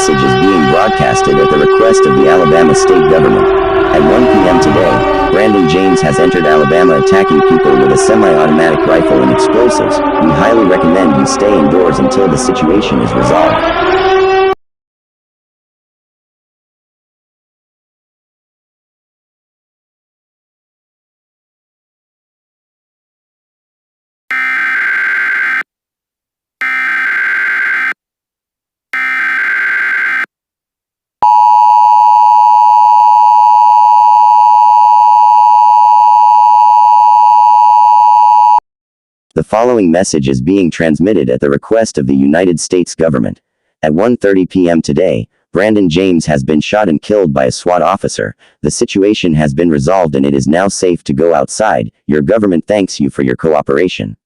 message is being broadcasted at the request of the Alabama state government. At 1 p.m. today, Brandon James has entered Alabama attacking people with a semi-automatic rifle and explosives. We highly recommend you stay indoors until the situation is resolved. The following message is being transmitted at the request of the United States government. At 1:30 p.m. today, Brandon James has been shot and killed by a SWAT officer. The situation has been resolved and it is now safe to go outside. Your government thanks you for your cooperation.